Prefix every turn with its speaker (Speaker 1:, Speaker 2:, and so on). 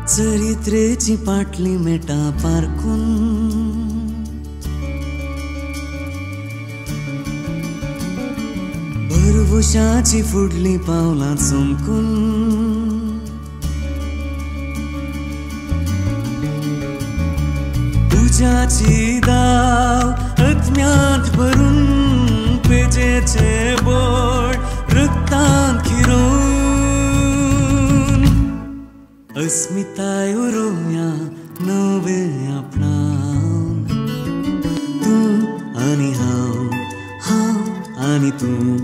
Speaker 1: चरित्रेची पाटली मेटा पारकून भरवशाची फुडली पावलां चमकून तुज्याची दाव अत्म्यांत भरून पेजेचे बोड रक्तांत खिरोवन अस्मिताय उरोवया नवे आपणान तूं आनी हांव आनी तूं